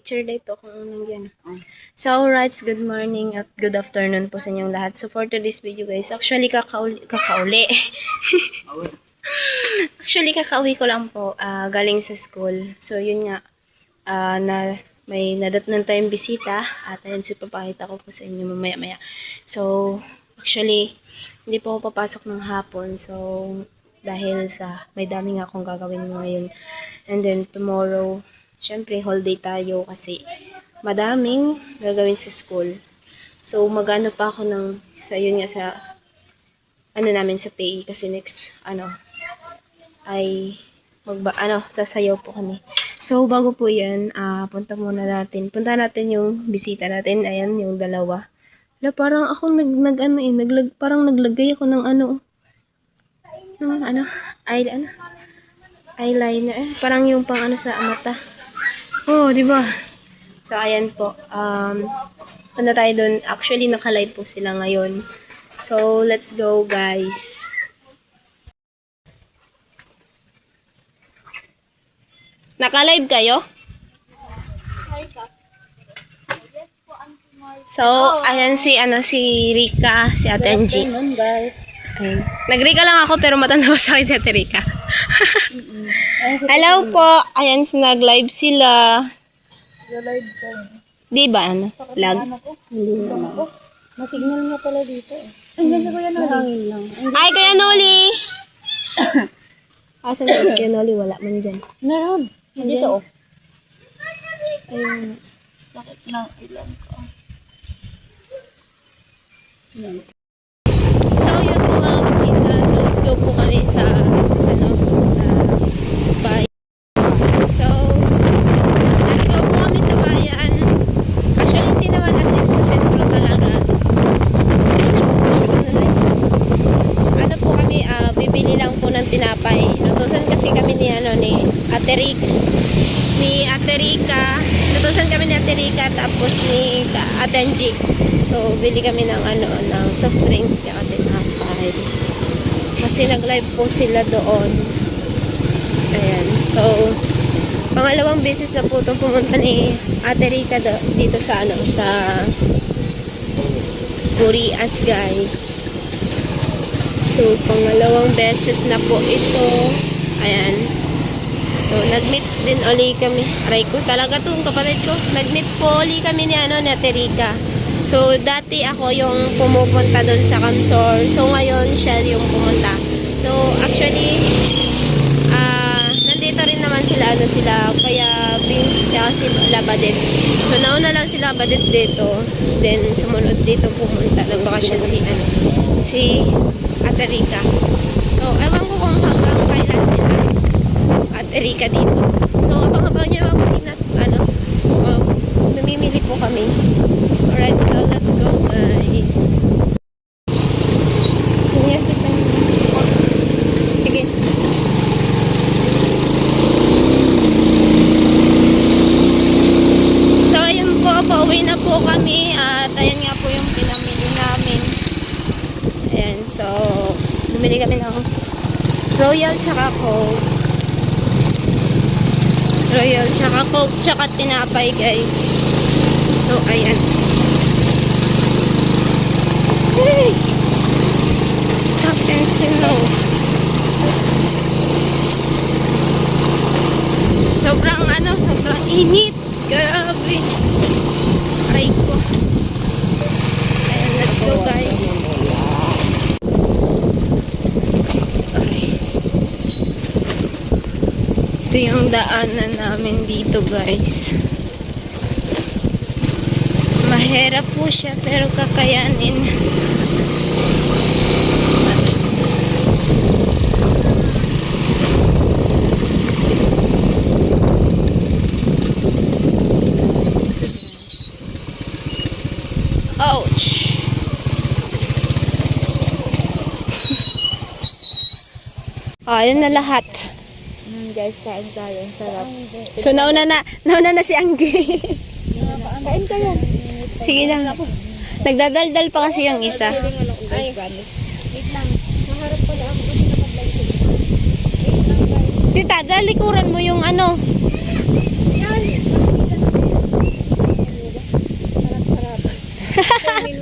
picture dito kung anong yan. So, right, good morning at good afternoon po sa inyong lahat. So, for today's video guys, actually kakauwi ko lang po galing sa school. So, yun nga, na may nadatnan tayong bisita at ayun, so papakita ko po sa inyo mamaya-maya. So, actually, hindi po ako papasok ng hapon. So, dahil sa may dami nga akong gagawin ngayon. And then, tomorrow, syempre, holiday tayo kasi madaming gagawin sa school. So, magano pa ako ng, sa yun nga, sa, namin sa PE kasi next, ay, sasayaw po kami. So, bago po yan, punta natin yung bisita natin. Ayan, yung dalawa. Parang ako parang naglagay ako ng eyeliner. Parang yung pang sa mata. Oh, di ba? So, ayan po. Punta tayo dun. Actually, naka-live po sila ngayon. So, let's go, guys. Naka-live kayo? So, ayan si Rika, si Ate Angie. Ay. Nag-Rika lang ako pero matanda pa sa akin si Ate Rika. Hello po. Ayan, nag-live sila. Live ko. Di ba lag? Masignal nga pala dito eh. Andiyan sa Kuya Noli. Ay, Kuya Noli! Asan si Kuya Noli? Wala man dyan. Meron. Dito oh. Ayun. Sakit ng ilan ko. So, yun po mga bisita. So, let's go po kami sa bayan. So, let's go po kami sa bayan. Actually, hindi naman as in sa sentro talaga. Ano po kami, bibili lang po ng tinapay. Lutusan kasi kami ni Ate Rika. Lutusan kami ni Ate Rika tapos ni Ate Angie. So, bili kami ng ng soft drinks tsaka tinapay. Kasi nag-live po sila doon. Ayan. So, pangalawang beses na po itong pumunta ni Ate Rika dito sa sa Burias, guys. So, pangalawang beses na po ito. Ayan. So, nag-meet din uli kami. Aray ko, talaga itong kapatid ko. Nag-meet po uli kami ni Ate Rika. So, dati ako yung pumupunta doon sa Kamsor. So, ngayon siya yung pumunta. So, actually, nandito rin naman sila, Kuya Vince, tsaka si Labadet. So, nauna lang si Labadet dito. Then, sumunod dito pumunta ng bakasyon si Ate Rika. So, ewan ko kung hanggang kailan sila Ate Rika dito. So, abang-abang niya ako mamimili po kami. Alright, so let's go, guys. Sige, sige. So, ayun po, pauwi na po kami at ayan nga po yung pinamili namin. Ayan, so bumili kami ng Royal tsaka Coke. Royal tsaka Coke tsaka tinapay, guys. So, ayan. Hey! Something to know. Sobrang init. Grabe. Aray ko. Ayan, let's go, guys. Okay. Ito yung daanan namin dito, guys. Mahirap po siya pero kakayanin. Ouch! Ayun na lahat. Guys, kain tayo. Sarap. So, nauna na si Anggi. Kain kayo. Sige lang. Nagdadaldal pa kasi yung isa. Ay, wait lang. Maharap pala ako kasi nakapag-live. Wait lang, guys. Tita, dalikuran mo yung ano. Yan.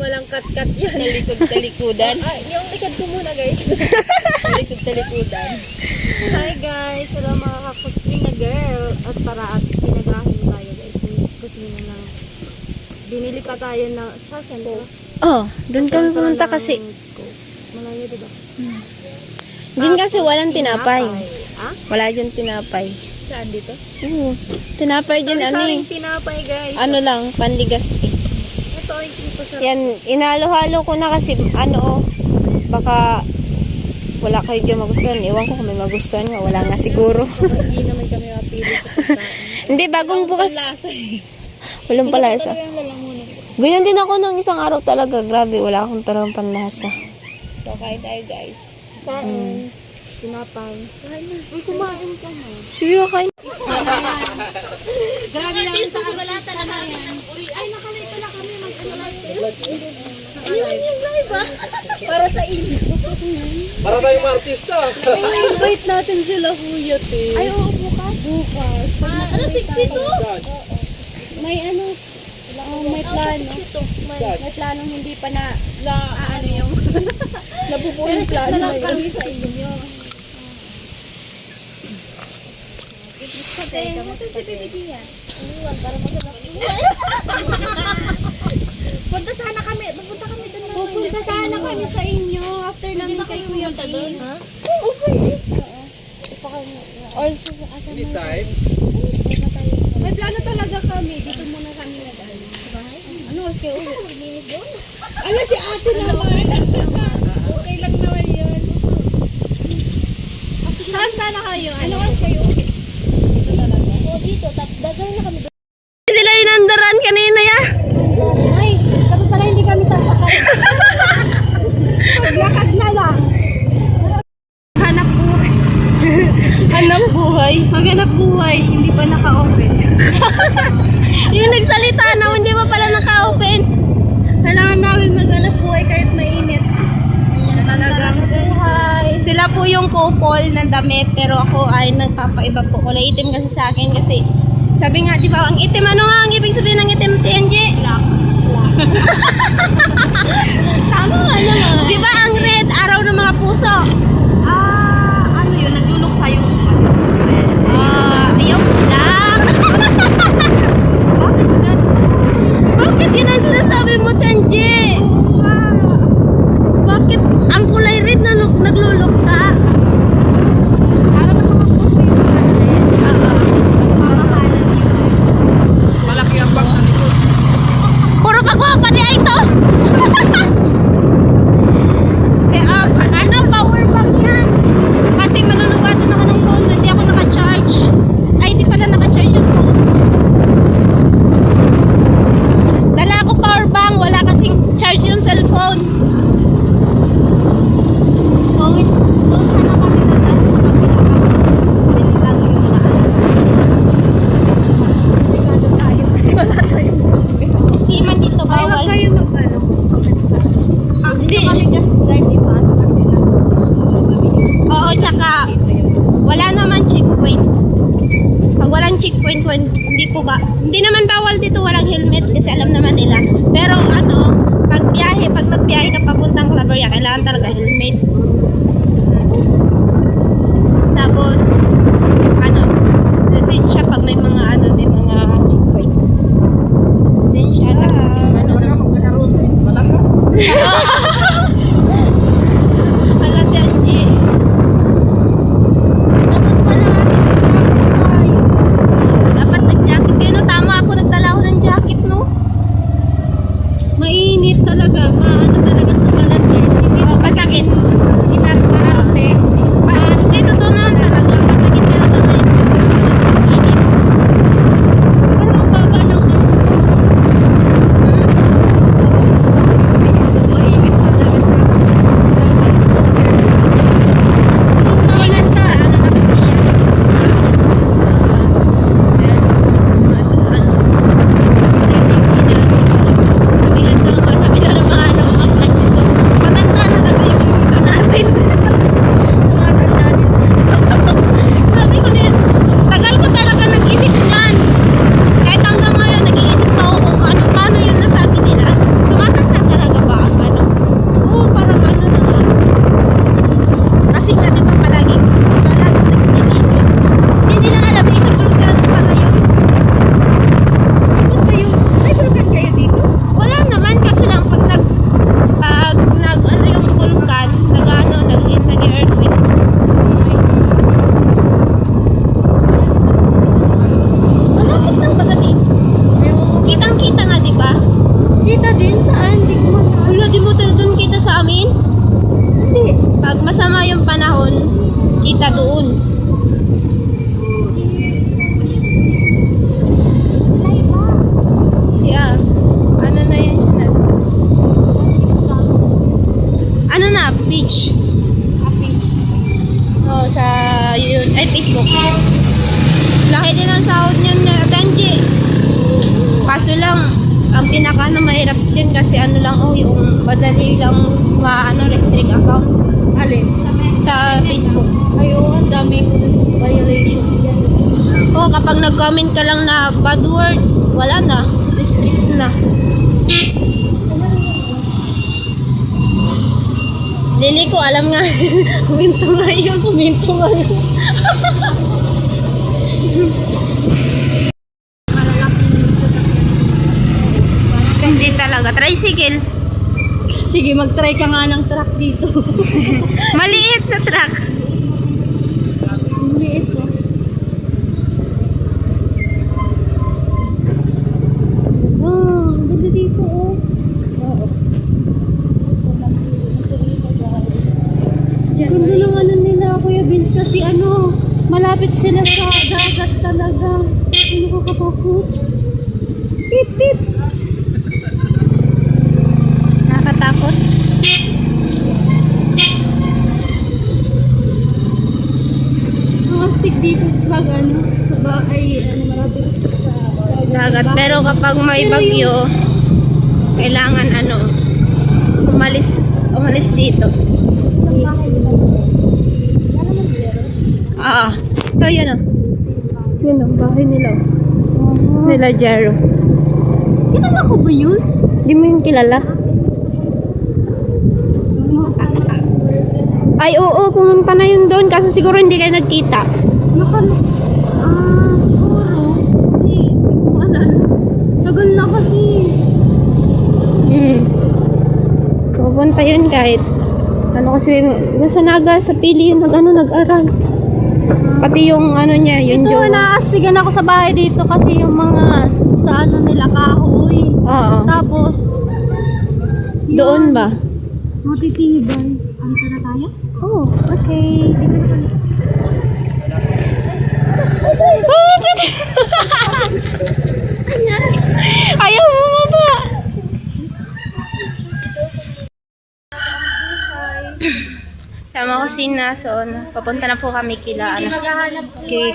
walang cut-cut yan. Talikod-talikudan. Yung likod ko muna guys. Talikod-talikudan. Hi guys, hello mga kakusina girl. At tara at pinagahin tayo guys ng kusina ng binili pa tayo ng sa sentro. Oh, doon ka pumunta kasi. Malayo diba? Diyan kasi walang tinapay. Ah? Wala dyan tinapay. Saan dito? Oo. Tinapay dyan ano Saring eh. tinapay guys. Ano lang, panligaspi. Ito ay ito sa Yan, inalo-halo ko na kasi ano oh, baka wala kayo dyan magustuhan. Iwan ko kung may magustuhan nga. Wala nga siguro. Hindi naman kami mapili sa pagkain. Hindi, bagong bukas. Lasa eh. Walang palasa. Talagang lalamunan. Ganyan din ako ng isang araw talaga. Grabe, wala akong talagang panlasa. So, kain tayo guys. kain. Tinapay. Uy, kumain ka na. Sige, kain. Grabe lang sa kabalata naman yan. Ay, nakalito na kami. Mag-ano lang. Iniwan yung live ah. Para sa inyo. Para tayong artista. I-invite natin sila kuya te. Ay, oo, bukas. Bukas. Ano, 62? May ano, may plano. May planong hindi pa na, ano yung, Nabubuo yung plano na yun. kami sa inyo. Punta sana kami. Pupunta kami doon na. Pupunta sana kami sa inyo after namin kay Kuya James. Or sa asan na Anytime. may plano talaga kami. Dito muna kami nag-ano. Ano oras kayo uwi? Ala si ate naman. Okay lang naman yun. Saan sana kayo? Ano oras kayo? O dito, dagal na kami. Sila inandaran kanina ya. Ay, sabi pala hindi kami sasakay. Paglakad na lang. Hanap buhay. Hanap buhay. Maghanap buhay, hindi pa naka-open. Yung nagsalita na, hindi pa pala naka-open. Kailangan namin maghanap buhay kahit mainit. Talagang buhay. Sila po yung couple ng damit, pero ako ay nagpapaiba po. Kulay itim kasi sa akin kasi sabi nga, di ba, ang itim, ano nga ang ibig sabihin ng itim, TNG? Tama nga naman. Di ba ang red, araw ng mga puso? Ano yun? Nagluluksa yung Yung black. Bakit yun ang sinasabi mo, TNG? Bakit ang kulay red na nagluluksa? araw ng mga puso yung red. Mamahalan yun. Malaki ang bang sa likod. Puro pagwapa niya ito. Ano, power bank yan. Kasi malulubatan ako ng phone, hindi ako naka-charge. Ay, di pala naka-charge yung phone ko. Dala ako power bank, wala kasing charge yung cellphone. Doon sana kami nag-ano sa kabila kasi delikado yung mga delikado tayo kasi wala tayong Di man dito bawal bawal. kayo mag-ano Di. kami just drive di ba sa kabila Oo, tsaka wala naman checkpoint. Pag walang checkpoint, hindi po ba? Hindi naman bawal dito walang helmet kasi alam naman nila. Pero ano, pag nagbiyahe ka papuntang Claveria, kailangan talaga helmet. Tapos, ano, lisensya pag may mga checkpoint. Lisensya, tapos yung ano. Talaga pag nakarosin, malakas. Alam si Angie. dapat pala tayo Dapat nag-jacket kayo, no? Tama ako, nagdala ako ng jacket, no? mainit talaga maano talaga sa balat guys hindi Oo, masakit. inarte Hindi, totoo naman talaga. Masakit talaga ngayon kasi sa init. pero ang baba ng mainit talaga doon kita sa amin? Hindi. Pag masama yung panahon, kita doon. Yeah. Ano na yan siya na? Ano na? Beach. Oo, sa yun, ay Facebook. Laki din ang sahod niyan na Tanji. Kaso lang, ang pinaka na mahirap din kasi ano lang, yung madali lang restrict account. Alin? Sa Facebook. Ayun, ang daming violation dyan. Oo, kapag nag-comment ka lang na bad words, wala na. Restrict na. Lili ko, alam nga. Kuminto nga yun. Hindi talaga. Tricycle. Sige, mag-try ka nga ng truck dito. Maliit na truck. Liit ko. Oh, ang ganda dito oh. Oo. Ganda ng ano nila, Kuya Vince, kasi ano, malapit sila sa dagat talaga. Ano nakakatakot? Pip, pip. Nakakatakot. Ang astig dito pag ano, sa bahay, ano, malapit sa Dagat. Pero kapag may bagyo, kailangan umalis dito. Ah, ito yun ah. Yun ang bahay nila. Nila Jero. Kilala ko ba yun? Di mo yun kilala? Ay, oo, pumunta na yun doon. Kaso siguro hindi kayo nagkita. Siguro. Kasi, hindi ko alala. Tagal na kasi. Pupunta yun kahit kasi nasa Naga sa Pili yun nag-aral. Pati yung niya, yun Ito, jowa. naastigan ako sa bahay dito kasi yung mga sa nila kahoy. Oo. Tapos, Doon ba? matitibay. Ano na tayo? Oo. Okay. Oh, ayaw mo ba? Sama ko si Na, so papunta na po kami kay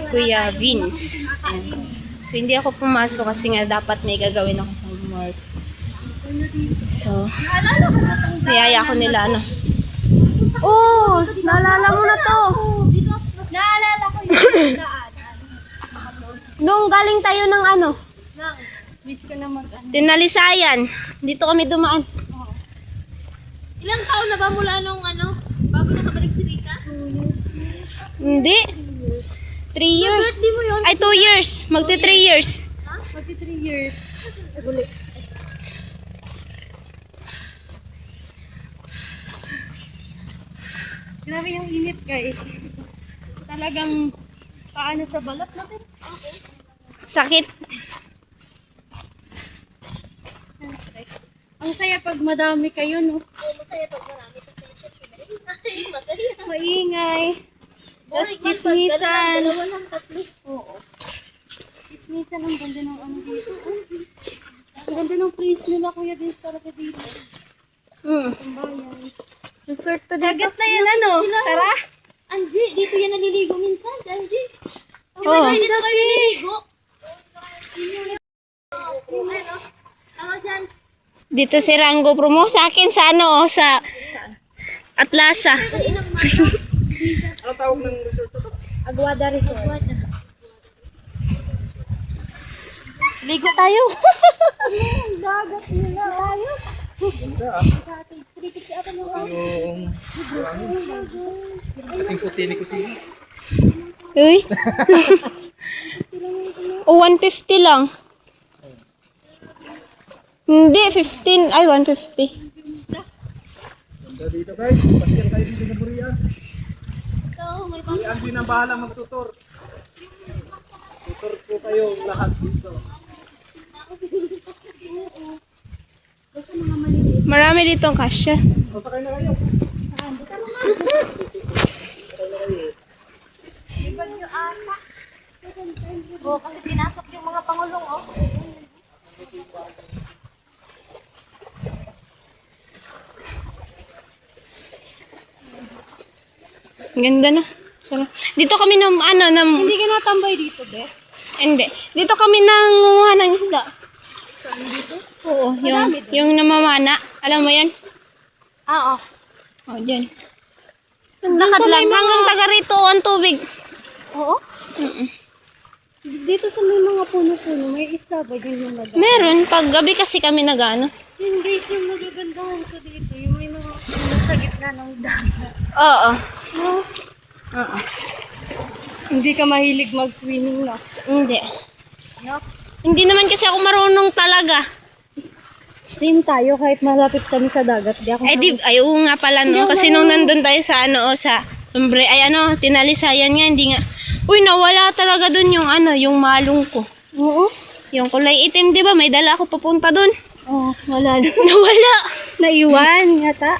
Kuya Vince. Ayan. So hindi ako pumasok kasi nga dapat may gagawin ako homework. So, niyaya ko nila Oh, naalala mo na to. Naalala ko yung Nung galing tayo ng Miss ko na Tinalisayan. Dito kami dumaan. Ilang taon na ba mula nung bago nakabalik si Rika? 2 years. Hindi. 3 years. Birthday mo yun? Ay, 2 years. Magti 3 years. Ha? Magti 3 years. Ulit. Grabe yung init, guys. Talagang paano sa balat natin? Sakit. Ang saya pag madami kayo, no? Masaya pag marami. Maingay. Tapos chismisan. Oo. Chismisan ang ganda ng dito. Ang ganda ng place nila, Kuya Vince, talaga dito. Ang bayan. Resort to Dagat na yan, Tara. Angie, dito yan naliligo minsan. Angie. Oo. Dito kayo naliligo. Ano dyan? Dito si Rango promo sa akin sa sa Atlasa. Ano tawag ng resort to? Aguada Resort. Ligo tayo. Dagat nila tayo. Ganda ah. Yung kasing puti ni Kusina. Uy. O 150 lang. Hindi 15 ay 150. Ganda dito guys. Pasyal kayo dito na Burias. Ito, may Si Andy na bahala magtutor. Tutor po kayo lahat dito. Marami ditong kasya. Pasakay na kayo. Oo, kasi pinasok yung mga pangulong, oh. Ganda na. Sarap. Dito kami Hindi ka natambay dito, be? hindi. Dito kami nanguha ng isda. Oo, yung namamana. Alam mo yan? Oo. Oh, dyan. Lakad lang. Hanggang taga rito ang tubig. Oo? Dito sa may mga puno-puno, may isda ba yun yung nag- Meron. Pag gabi kasi kami nag-ano. Yun guys, yung magagandahan ko dito, yung may mga nasa gitna ng dagat. Oo. No? Oo. Hindi ka mahilig mag-swimming, no? Hindi. No? Hindi naman kasi ako marunong talaga. Same tayo, kahit malapit kami sa dagat. Di ako Ay, oo nga pala, no? Kasi nung nandun tayo sa sa Sombre, Tinalisayan nga, hindi nga. Uy, nawala talaga dun yung yung malong ko. Oo? Yung kulay itim, di ba? May dala ako papunta dun. Oo, wala na. Nawala. Naiwan, yata.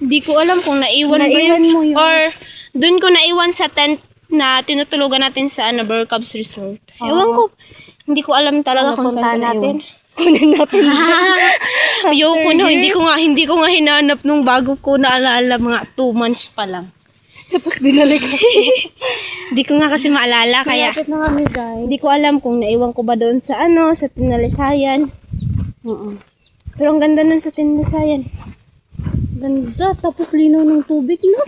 Hindi ko alam kung naiwan ba Naiwan yun. mo yun. Or dun ko naiwan sa tent na tinutulugan natin sa Burcabs Resort. Ewan ko. Hindi ko alam talaga kung saan ko naiwan. Kunin natin. Ayoko no, hindi ko nga hinanap nung bago ko naalala, mga 2 months pa lang. Dapat binalik ako. Hindi ko nga kasi maalala kaya Malapit na kami, guys. hindi ko alam kung naiwan ko ba doon sa sa Tinalisayan. Pero ang ganda nun sa Tinalisayan. Ganda, tapos linaw ng tubig, no?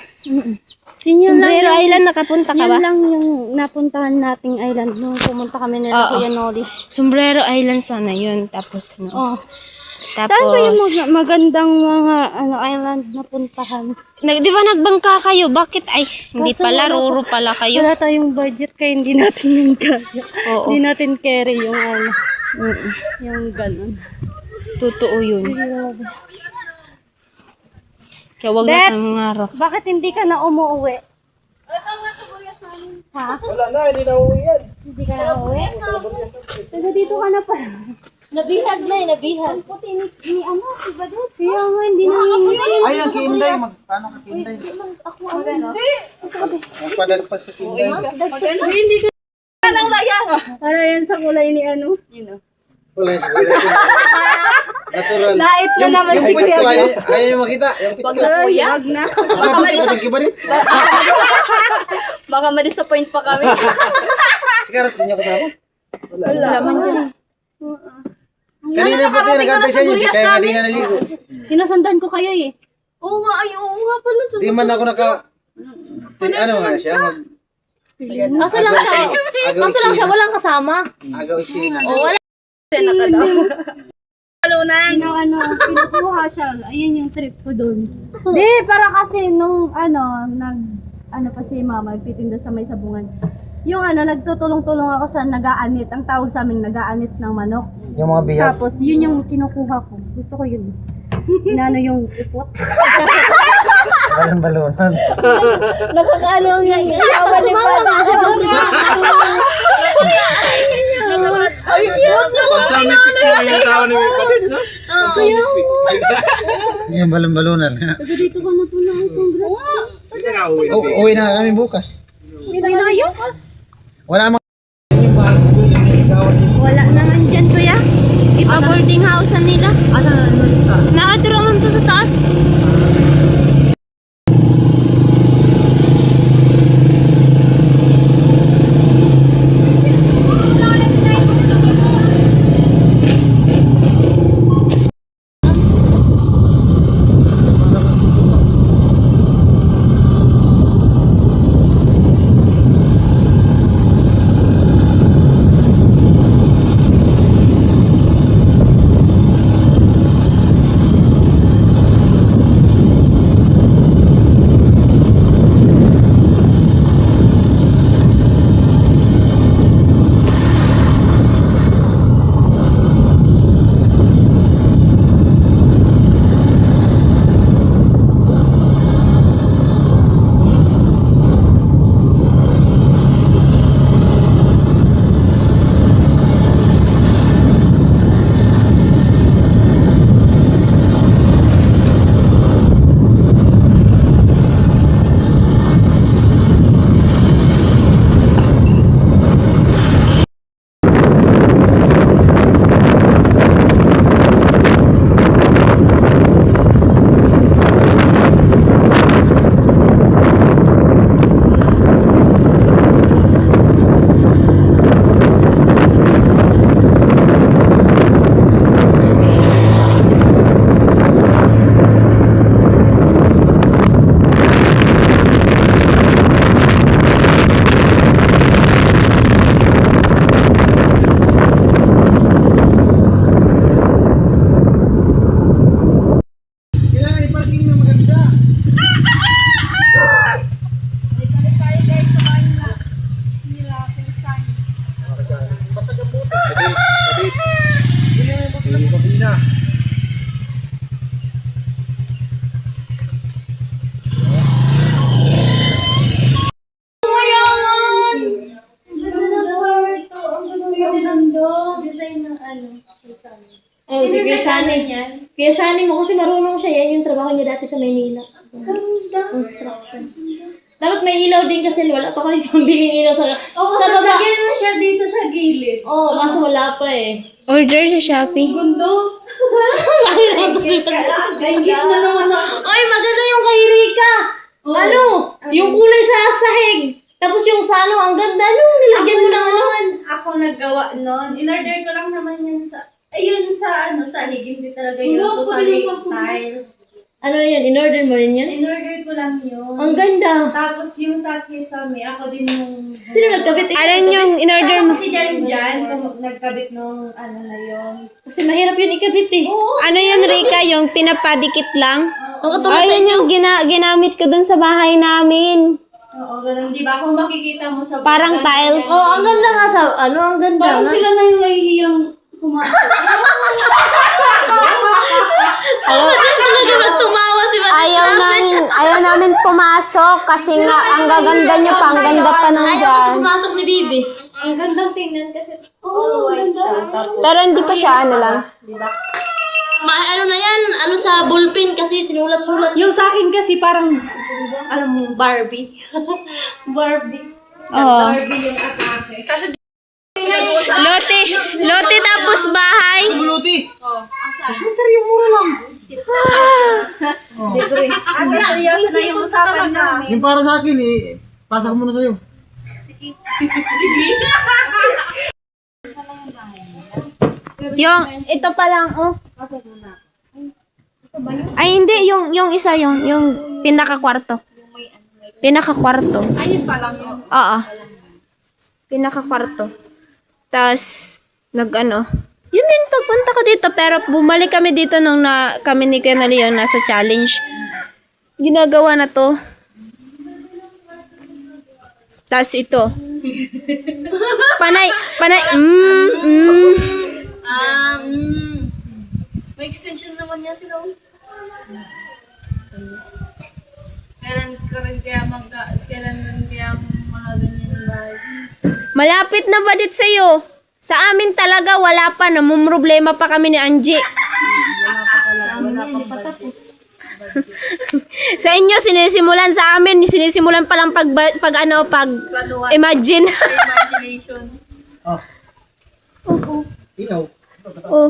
Sombrero Island, nakapunta ka ba? Yan lang yung napuntahan nating island nung pumunta kami nila Oo. Kuya Noli. Sombrero Island sana yun. Tapos Oh. Tapos, Saan ba yung magandang mga island na puntahan? di ba nagbangka kayo? Bakit? Ay, hindi Kaso pala, wala ruro pala kayo. Wala tayong budget kaya hindi natin yung kaya. Oo. Hindi natin carry yung yung ganun. Totoo yun. Grabe. Kaya wag Bet! natin mangarap. Bakit hindi ka na umuwi? Ha? Wala na, hindi na uwi yan. Hindi ka na umuwi? Taga dito ka na pala. Nabihag na eh, nabihag. Ang puti ni si Badet. Kaya nga, hindi na Ay, ang kiinday. Paano ka kiinday? Ako ang hindi. Ang padagpas sa kiinday. Hindi ka nang layas. Para yan sa kulay ni ano? Wala yung siguro. Natural. Lait na naman Yung si pit Kuya ko, Gus. ayaw yung makita. Yung pit ko. Wag na. Mas mabuti pa yung kibarit. Baka ma-disappoint pa kami. Sigarat, hindi niyo kasama. Wala man dyan. Kanina pati nag-antay sa inyo, di kaya nga di nga naligo. Sinusundan ko kayo eh. Oo nga pala. Di man ako ano nga siya, Kaso lang siya, walang kasama. agaw iksina. Wala. Pinukuha siya. Ayun yung trip ko dun. Di, para kasi nung pa si mama, nagtitinda sa may sabungan. Yung nagtutulong-tulong ako sa nag-aanit. Ang tawag sa amin, nag-aanit ng manok. Yung mga bihag. Tapos, yun yung kinukuha ko. Gusto ko yun. Inano yung ipot. Balon-balonan. Nakakaano ang yawa ni Pata. Pagsamipik na yung tao ni Mipadit, no? Pagsamipik. Yung balon-balonan. Dito ka na po na. Congrats. Hindi na uwi. Uwi na kami bukas. Hindi na kayo? Wala mga Wala naman dyan, kuya. Ipa-boarding house nila. Nakatirahan to sa taas. Yasanin mo kasi marunong siya. Yan yung trabaho niya dati sa Maynila. Construction. Dapat may ilaw din kasi wala pa kami pambiling ilaw sa baba. Lagyan mo siya dito sa gilid. Oo, kaso wala pa eh. Order sa Shopee. Gundo. Gangit na naman ako. Ay, maganda yung kay Rika. Ano? Yung kulay sa sahig. Tapos yung sa ano, ang ganda. Ano? Nilagyan mo ng ano? Ako naggawa nun. In-order ko lang naman yun sa... Ayun sa ano, sa hig. Hindi talaga yun. Totally tiles. Ano na yun? In-order mo rin yun? In-order ko lang yun. Ang ganda. Tapos yung sa Kisame, ako din yung... Sino nagkabit? Alin yung in-order mo? Si Jan kung nagkabit nung ano na yun. Kasi mahirap yun ikabit eh. Ano yun, Rika? Yung pinapadikit lang? Ang katulad sa Ayun inyo. yung ginamit ko dun sa bahay namin. Oo, ganun. Di ba? Kung makikita mo sa... Parang tiles. Oh, ang ganda nga sa, ano, ang ganda Parang nga. sila na yung nahihiyang pumasok. Talaga magtumawa si Madam. Ayaw namin pumasok kasi nga ang gaganda nyo pa, ang ganda pa ng Ayaw kasi dyan. pumasok ni Bibi. Ang gandang tingnan kasi all white siya. Tapos, Pero hindi pa siya ano lang. di ba? Ano na yan? Ano sa ballpen kasi sinulat-sulat. Yung sa akin kasi parang, alam mo, Barbie. Barbie. Oo. Barbie yung atake. Kasi Lote tapos bahay. Buluti. libre. Ate, seryoso na yung usapan namin. Yung para sa akin pasa ko muna sa'yo. Yung, ito pa lang, oh. Ay, hindi, yung isa, yung pinaka-kwarto. Pinaka-kwarto. Ayun pa lang yun. Oo. Pinaka-kwarto. Tapos, nag-ano. Yun din, pagpunta ko dito, pero bumalik kami dito nung kami ni Kuya Leon nasa challenge. Ginagawa na to. Tapos ito. Panay, May extension naman niya sila. Kailan kaya mga ganyan yung bahay? malapit na ba dit sa'yo? Sa amin talaga, wala pa. Namumroblema pa kami ni Angie. Sa inyo, sinisimulan. Sa amin, sinisimulan pa lang pag imagine. Imagination. Ihaw. Oh.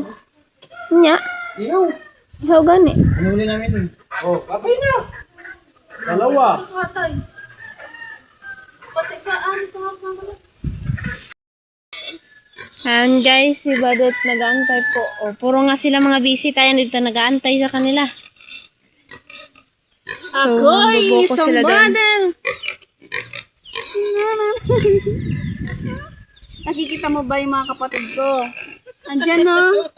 Nya. Ihaw. How gani? Ano uli namin? Oh, kapay na. Dalawa. Pati saan? Ayan guys, si Badot nag-aantay po. O, puro nga sila mga busy tayo dito nag-aantay sa kanila. So, buboko sila din. Nakikita mo ba yung mga kapatid ko? Andyan no?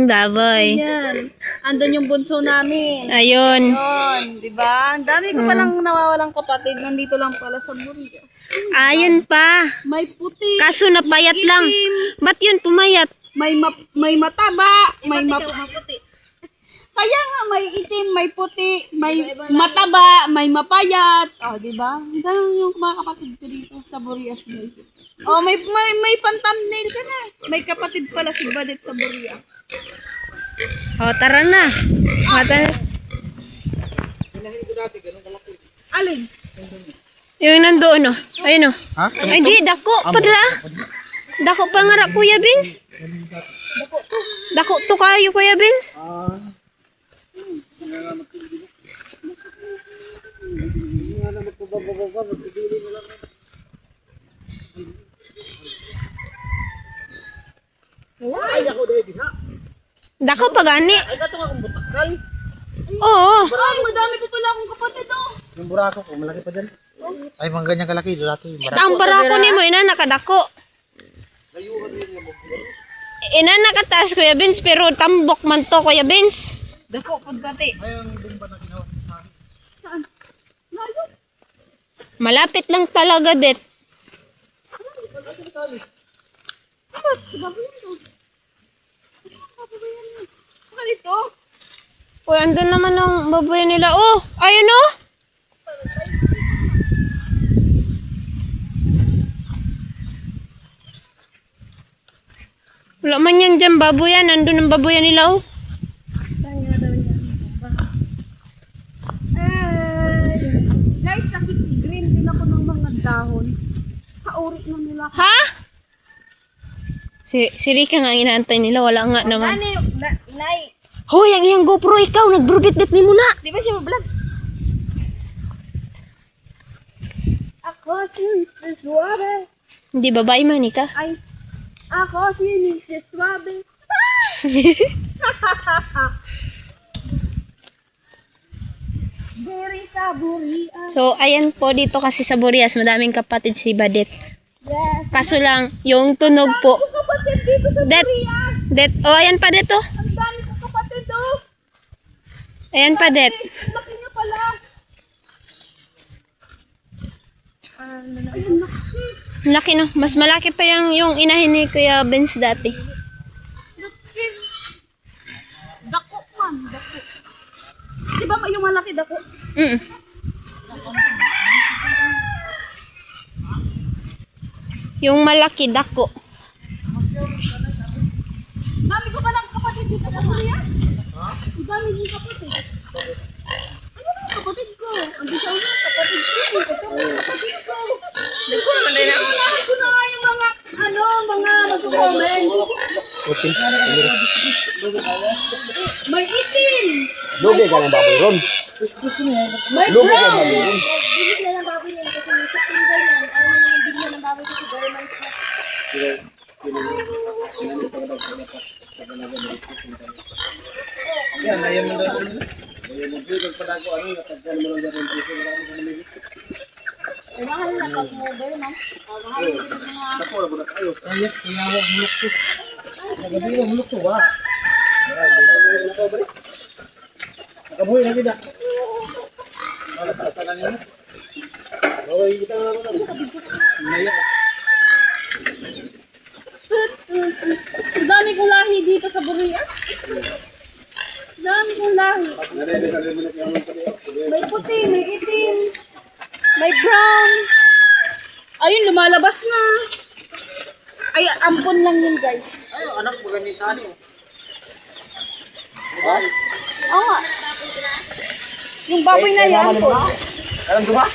Baboy. Yan. Andun yung bunso namin. Ayun. Yun, di ba? Ang dami ko palang nawawalang kapatid. Nandito lang pala sa Burias. Ayun pa. May puti, Kaso napayat lang. Ba't yun pumayat? may mataba, may Kaya nga may itim, may puti, may mataba, may mapayat. Oh, di ba? Ganun yung mga kapatid ko dito sa Burias. Oh, may pan-thumbnail ka na. May kapatid pala si Badet sa Burias. O, tara na. Mata. Alin? Yung nandoon, no? Ayun, no? Ha? Ay, di, dako. Padra. Dako pa nga ra, Kuya Vince. Dako to kayo, Kuya Vince. Ay, ako dito ha. Dako pa gani. Ay, gato nga kung butakal. Oo. Ay, madami ko pala akong kapatid, oh. Yung burako ko, malaki pa dyan. Ay, mga ganyan kalaki. Dito yung burako. Ang barako ni mo, ina, nakadako. Ina, nakataas, Kuya Vince, pero tambok man to, Kuya Vince. Dako, pagpati. Malapit lang talaga, det. Dito? Uy, andun naman ang baboy nila. Oh, ayun oh. Wala man yan dyan baboyan. Andun ang baboyan nila oh. kasi green din ako ng mga dahon. Kauri na nila. Ha? Si Rika nga ang inaantay nila, wala nga naman. Nay. Hoy, ang iyang GoPro ikaw, nagbrbit-bit ni mo na. Di ba siya mablog? Ako si Mr. Suave. Hindi babae man ka. Ay, ako si Mr. Suave. Very saburian. So, ayan po dito kasi sa Burias, madaming kapatid si Badet. Yes. Kaso lang, yung tunog po. Kapatid dito sa Det, oh, ayan pa Det, oh. Ang dami kong kapatid, oh. Ayan pa Det. Ang laki niya pala. Ayun, laki. Laki no, mas malaki pa yung inahin ni Kuya Benz dati. Laki. Dako man, dako. Di ba yung malaki dako? Mm. Yung malaki dako. Dami ko pa ng kapatid dito sa Koreas. Ang dami yung kapatid. Ano ang kapatid ko? Ang dito ako kapatid ko. Ito ang kapatid ko. Lahat ko na nga yung mga, mga mag-comment. May itim. Lugi ka ng baboy ron. May Lugi ka ng brown. baboy ron. Bilis na lang baboy yan kasi yung September yan. Ano na yung bilhin ng baboy kasi 4 months na. Yan, ayan mo daw. Ayan mo daw. Pagpadago, natagyan mo lang dyan yung piso. Marami ka namin. Ay, mahal na pag 4 months. Mahal na yung mga... Ako, wala na tayo. Ayos, kuyawa, hulok ko. Nagabi na, hulok ko, wala. Nakabuhay na kita. Wala, taasanan niyo. Okay, kita nga naman. Naiyak. Ang dami kong lahi dito sa Burias. Dami kong lahi. May puti, may itim, may brown. Ayun, lumalabas na. Ay, ampon lang yun, guys. Ay, anak mo ganyan sa anin. Oo nga. Yung baboy na yan. Alam ko ba?